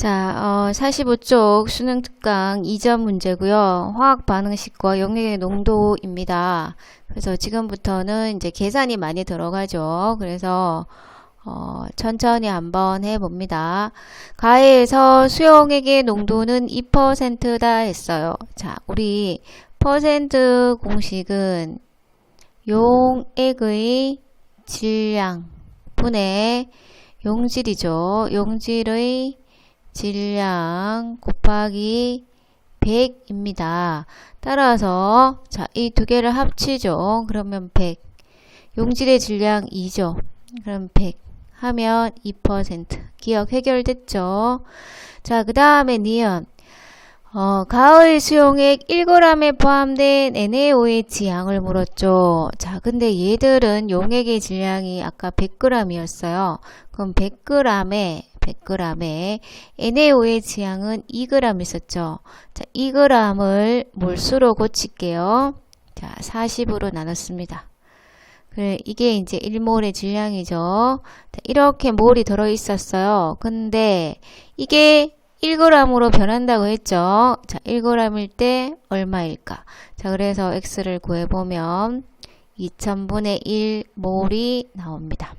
자, 45쪽 수능 특강 2점 문제고요. 화학 반응식과 용액의 농도입니다. 그래서 지금부터는 이제 계산이 많이 들어가죠. 그래서 천천히 한번 해봅니다. 가해에서 수용액의 농도는 2%다 했어요. 자, 우리 퍼센트 공식은 용액의 질량 분의 용질이죠. 용질의 질량 곱하기 100입니다. 따라서 자, 이 두 개를 합치죠. 그러면 100. 용질의 질량 2죠. 그럼 100 하면 2%. 기억 해결됐죠. 자, 그 다음에 니은. 가의 수용액 1g에 포함된 NaOH 양을 물었죠. 자, 근데 얘들은 용액의 질량이 아까 100g이었어요. 그럼 100g에 NaOH 양은 2g 있었죠. 자, 2g을 몰수로 고칠게요. 자, 40으로 나눴습니다. 그래, 이게 이제 1몰의 질량이죠. 자, 이렇게 몰이 들어 있었어요. 근데 이게 1g으로 변한다고 했죠. 자, 1g일 때 얼마일까? 자, 그래서 x를 구해보면 2000분의 1 몰이 나옵니다.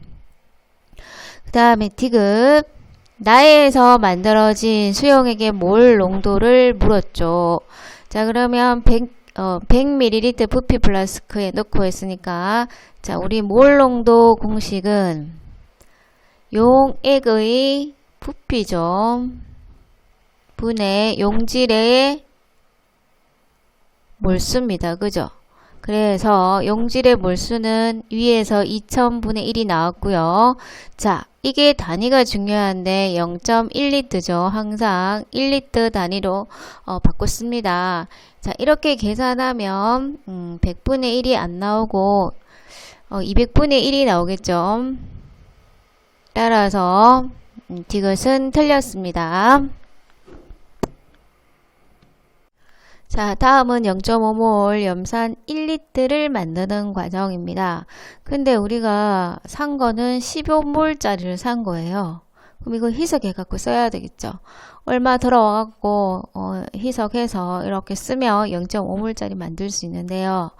그 다음에 D급 나에서 만들어진 수용액의 몰 농도를 물었죠. 자, 그러면 100ml 부피 플라스크에 넣고 했으니까 자, 우리 몰 농도 공식은 용액의 부피죠. 분의 용질의 몰수입니다. 그죠? 그래서 용질의 몰수는 위에서 2000분의 1이 나왔고요. 자, 이게 단위가 중요한데 0.1리터죠. 항상 1리터 단위로 바꿨습니다. 자, 이렇게 계산하면 100분의 1이 안 나오고 200분의 1이 나오겠죠. 따라서 이것은 틀렸습니다. 자, 다음은 0.5몰 염산 1리터를 만드는 과정입니다. 근데 우리가 산 거는 15몰짜리를 산 거예요. 그럼 이거 희석해갖고 써야 되겠죠. 얼마 들어와갖고 희석해서 이렇게 쓰면 0.5몰짜리 만들 수 있는데요.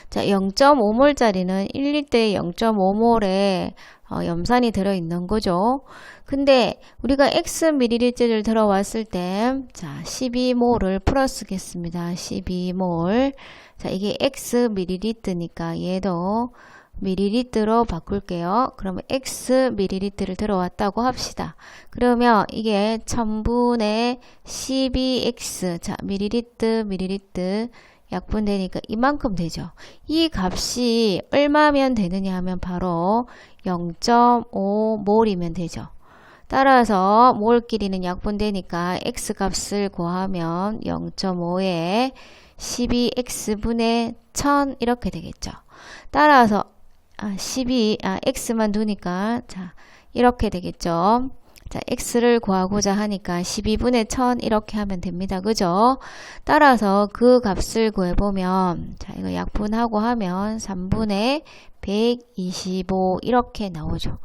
자, 0.5몰짜리는 1리터에 0.5몰에 염산이 들어있는 거죠. 근데 우리가 X ml를 들어왔을 때, 자, 12몰을 풀어쓰겠습니다. 12몰. 자, 이게 X ml니까 얘도 ml로 바꿀게요. 그러면 X ml를 들어왔다고 합시다. 그러면 이게 1000분의 12X, 자, ml 약분되니까 이만큼 되죠. 이 값이 얼마면 되느냐 하면 바로 0.5몰이면 되죠. 따라서 몰끼리는 약분되니까 x 값을 구하면 0.5에 12x분의 1000 이렇게 되겠죠. 따라서 x만 두니까 자, 이렇게 되겠죠. 자, x를 구하고자 하니까 12분의 1000 이렇게 하면 됩니다. 그죠? 따라서 그 값을 구해보면 자, 이거 약분하고 하면 3분의 125 이렇게 나오죠.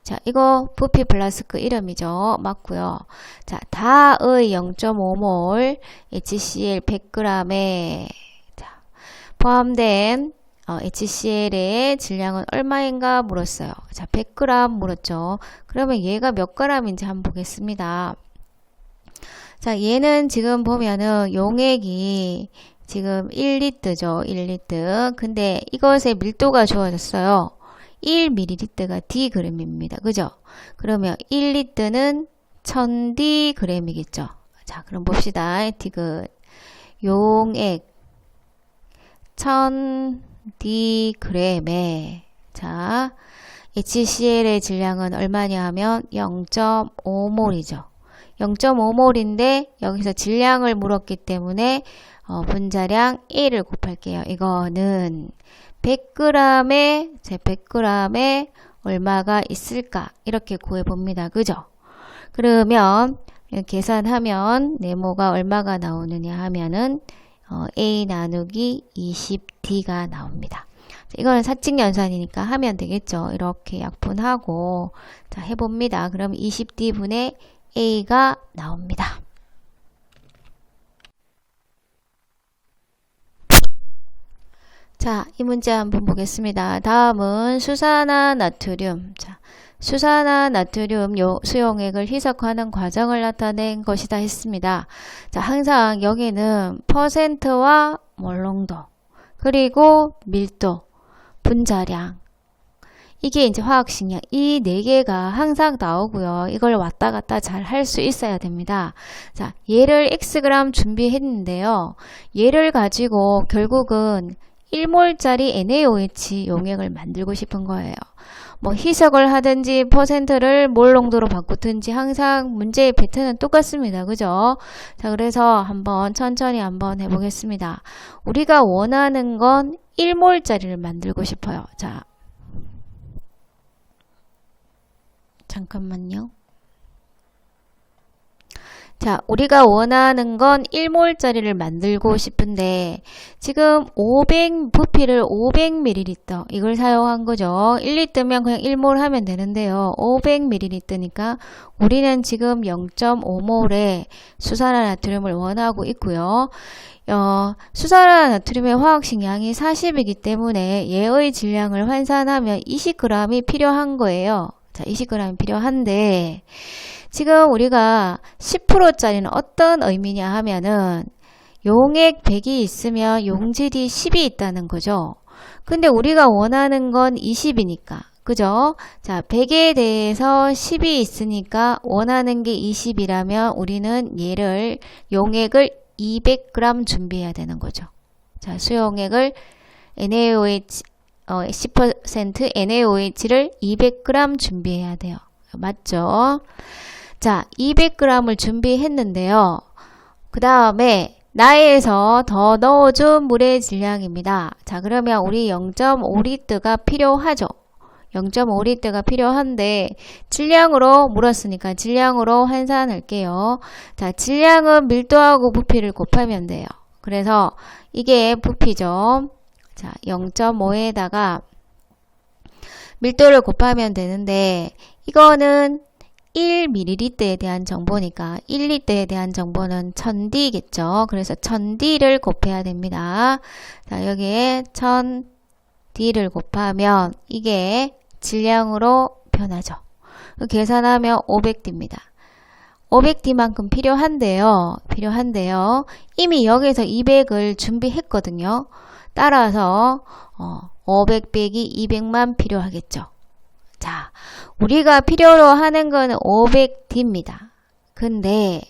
자, 이거 부피 플라스크 이름이죠. 맞고요. 자, 다의 0.5몰 HCl 100g에 자, 포함된 HCl의 질량은 얼마인가 물었어요. 자, 100g 물었죠. 그러면 얘가 몇 g인지 한번 보겠습니다. 자, 얘는 지금 보면은 용액이 지금 1리터죠. 1리터. 근데 이것의 밀도가 주어졌어요. 1ml가 Dg입니다. 그죠? 그러면 1리터는 1000Dg이겠죠. 자, 그럼 봅시다. Dg 용액 1000Dg에 자, HCl의 질량은 얼마냐 하면 0.5몰이죠. 0.5몰인데 여기서 질량을 물었기 때문에 분자량 1을 곱할게요. 이거는 100g에 제 100g에 얼마가 있을까 이렇게 구해봅니다. 그죠? 그러면 계산하면 네모가 얼마가 나오느냐 하면은 A 나누기 20D가 나옵니다. 이거는 사칙연산이니까 하면 되겠죠. 이렇게 약분하고 자 해봅니다. 그럼 20D분의 A가 나옵니다. 자, 이 문제 한번 보겠습니다. 다음은 수산화나트륨. 자, 수산화나트륨 수용액을 희석하는 과정을 나타낸 것이다 했습니다. 자, 항상 여기는 퍼센트와 몰농도, 그리고 밀도, 분자량, 이게 이제 화학식량, 이 네 개가 항상 나오고요. 이걸 왔다 갔다 잘 할 수 있어야 됩니다. 자, 얘를 Xg 준비했는데요. 얘를 가지고 결국은 1몰짜리 NaOH 용액을 만들고 싶은 거예요. 뭐 희석을 하든지 퍼센트를 몰 농도로 바꾸든지 항상 문제의 패턴은 똑같습니다. 그죠? 자, 그래서 한번 천천히 한번 해보겠습니다. 우리가 원하는 건 1몰짜리를 만들고 싶어요. 자, 잠깐만요. 자, 우리가 원하는 건 1몰짜리를 만들고 싶은데 지금 부피를 500ml 이걸 사용한 거죠. 1리터면 그냥 1몰 하면 되는데요. 500ml니까 우리는 지금 0.5몰의 수산화나트륨을 원하고 있고요. 수산화나트륨의 화학식량이 40이기 때문에 얘의 질량을 환산하면 20g이 필요한 거예요. 자, 20g이 필요한데 지금 우리가 10%짜리는 어떤 의미냐 하면은 용액 100이 있으면 용질이 10이 있다는 거죠. 근데 우리가 원하는 건 20이니까. 그죠? 자, 100에 대해서 10이 있으니까 원하는 게 20이라면 우리는 용액을 200g 준비해야 되는 거죠. 자, 수용액을 NaOH 10% NaOH를 200g 준비해야 돼요. 맞죠? 자, 200g을 준비했는데요. 그 다음에 나에서 더 넣어준 물의 질량입니다. 자, 그러면 우리 0.5L가 필요하죠. 0.5L가 필요한데 질량으로 물었으니까 질량으로 환산할게요. 자, 질량은 밀도하고 부피를 곱하면 돼요. 그래서 이게 부피죠. 자, 0.5에다가 밀도를 곱하면 되는데 이거는 1ml에 대한 정보니까 1리터에 대한 정보는 1000D겠죠. 그래서 1000D를 곱해야 됩니다. 자, 여기에 1000D를 곱하면 이게 질량으로 변하죠. 계산하면 500D입니다. 500D만큼 필요한데요. 이미 여기서 200을 준비했거든요. 따라서 500 빼기 200만 필요하겠죠. 자, 우리가 필요로 하는 거는 500D입니다. 근데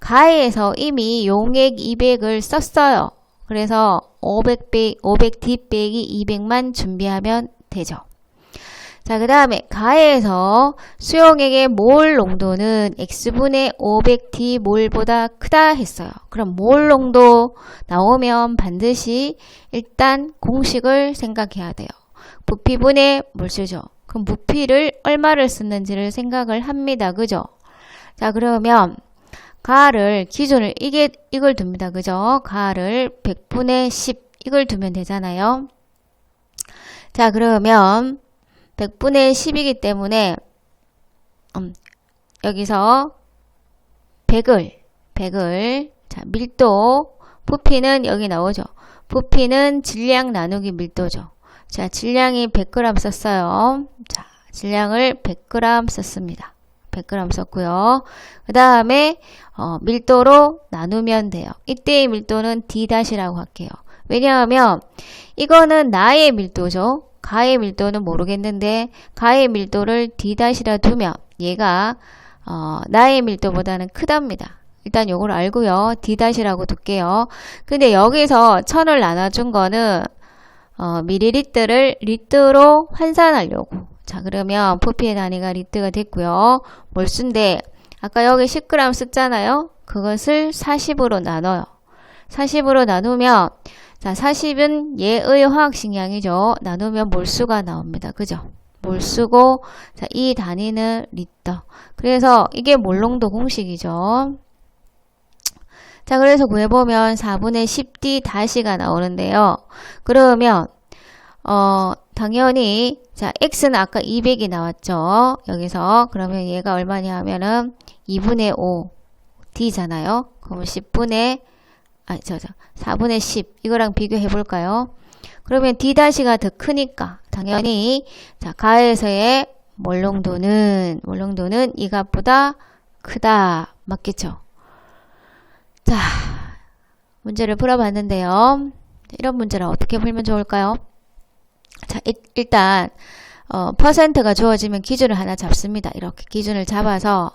가에서 이미 용액 200을 썼어요. 그래서 500D 빼기 200만 준비하면 되죠. 자, 그 다음에 가에서 수용액의 몰 농도는 X분의 500D 몰보다 크다 했어요. 그럼 몰 농도 나오면 반드시 일단 공식을 생각해야 돼요. 부피분의 몰수죠. 그럼 부피를 얼마를 쓰는지를 생각을 합니다. 그죠? 자, 그러면 가를 기준을 이걸 둡니다. 그죠? 가를 100분의 10 이걸 두면 되잖아요. 자, 그러면 100분의 10이기 때문에 여기서 100을 자, 밀도 부피는 여기 나오죠. 부피는 질량 나누기 밀도죠. 자, 질량이 100g 썼어요. 자, 질량을 100g 썼습니다. 100g 썼고요. 그 다음에 밀도로 나누면 돼요. 이때의 밀도는 D-라고 할게요. 왜냐하면 이거는 나의 밀도죠. 가의 밀도는 모르겠는데 가의 밀도를 D-라 두면 얘가 나의 밀도보다는 크답니다. 일단 요걸 알고요. D-라고 둘게요. 근데 여기서 1000을 나눠준 거는 밀리리터를 리터로 환산하려고. 자, 그러면 부피의 단위가 리터가 됐고요. 몰수인데 아까 여기 10g 썼잖아요. 그것을 40으로 나눠요. 40으로 나누면 자, 40은 얘의 화학식량이죠. 나누면 몰수가 나옵니다. 그죠? 몰수고 자, 이 단위는 리터. 그래서 이게 몰농도 공식이죠. 자, 그래서 구해보면 4분의 10D 다시가 나오는데요. 그러면 당연히 자, X는 아까 200이 나왔죠. 여기서 그러면 얘가 얼마냐 하면은 2분의 5 D잖아요. 그럼 4분의 10 이거랑 비교해 볼까요? 그러면 D-가 더 크니까 당연히 자, 가에서의 몰롱도는 이 값보다 크다. 맞겠죠? 자, 문제를 풀어봤는데요. 이런 문제를 어떻게 풀면 좋을까요? 자, 일단 퍼센트가 주어지면 기준을 하나 잡습니다. 이렇게 기준을 잡아서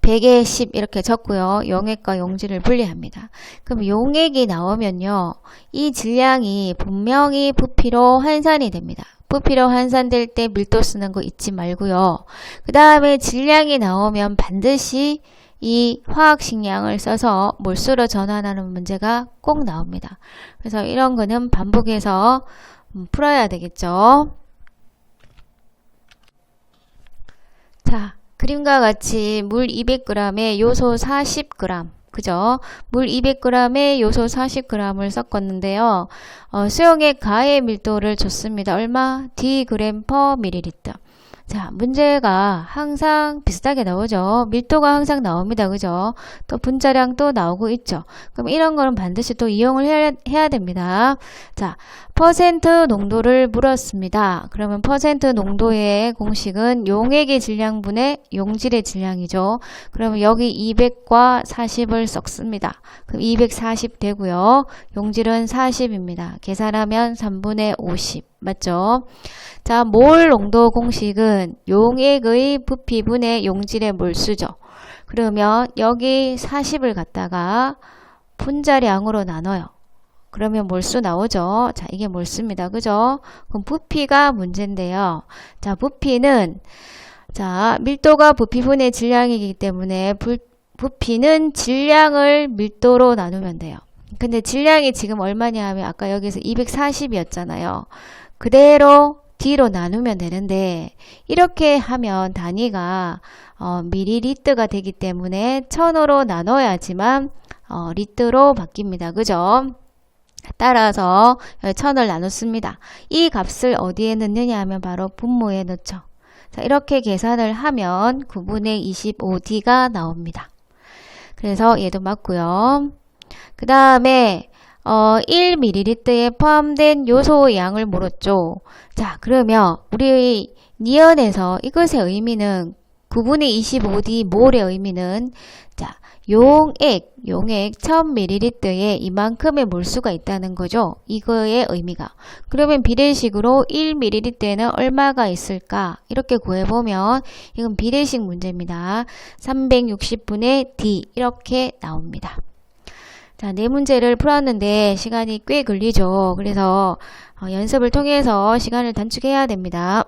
100에 10 이렇게 적고요. 용액과 용질을 분리합니다. 그럼 용액이 나오면요. 이 질량이 분명히 부피로 환산이 됩니다. 부피로 환산될 때 밀도 쓰는 거 잊지 말고요. 그 다음에 질량이 나오면 반드시 이 화학식량을 써서 몰수로 전환하는 문제가 꼭 나옵니다. 그래서 이런 거는 반복해서 풀어야 되겠죠. 자, 그림과 같이 물 200g에 요소 40g, 그죠? 물 200g에 요소 40g을 섞었는데요. 수용액 가의 밀도를 줬습니다. 얼마? D g/ml. 자, 문제가 항상 비슷하게 나오죠. 밀도가 항상 나옵니다. 그죠? 또 분자량도 나오고 있죠. 그럼 이런 거는 반드시 또 이용을 해야 됩니다. 자, 퍼센트 농도를 물었습니다. 그러면 퍼센트 농도의 공식은 용액의 질량분의 용질의 질량이죠. 그러면 여기 200과 40을 섞습니다. 그럼 240 되고요. 용질은 40입니다. 계산하면 3분의 50. 맞죠? 자, 몰 농도 공식은 용액의 부피분의 용질의 몰수죠. 그러면 여기 40을 갖다가 분자량으로 나눠요. 그러면 몰수 나오죠. 자, 이게 몰수입니다. 그죠? 그럼 부피가 문제인데요. 자, 부피는 자, 밀도가 부피분의 질량이기 때문에 부피는 질량을 밀도로 나누면 돼요. 근데 질량이 지금 얼마냐 하면 아까 여기서 240이었잖아요. 그대로 D로 나누면 되는데 이렇게 하면 단위가 밀리리터가 되기 때문에 1000으로 나눠야지만 리터로 바뀝니다. 그죠? 따라서 1000을 나눴습니다. 이 값을 어디에 넣느냐 하면 바로 분모에 넣죠. 자, 이렇게 계산을 하면 9분의 25D가 나옵니다. 그래서 얘도 맞고요. 그 다음에 1ml에 포함된 요소 양을 물었죠. 자, 그러면 우리 니은에서 이것의 의미는 9분의 25D 몰의 의미는 자, 용액 1000ml에 이만큼의 몰수가 있다는 거죠. 이거의 의미가. 그러면 비례식으로 1ml에는 얼마가 있을까? 이렇게 구해보면 이건 비례식 문제입니다. 360분의 D 이렇게 나옵니다. 자, 네 문제를 풀었는데 시간이 꽤 걸리죠. 그래서 연습을 통해서 시간을 단축해야 됩니다.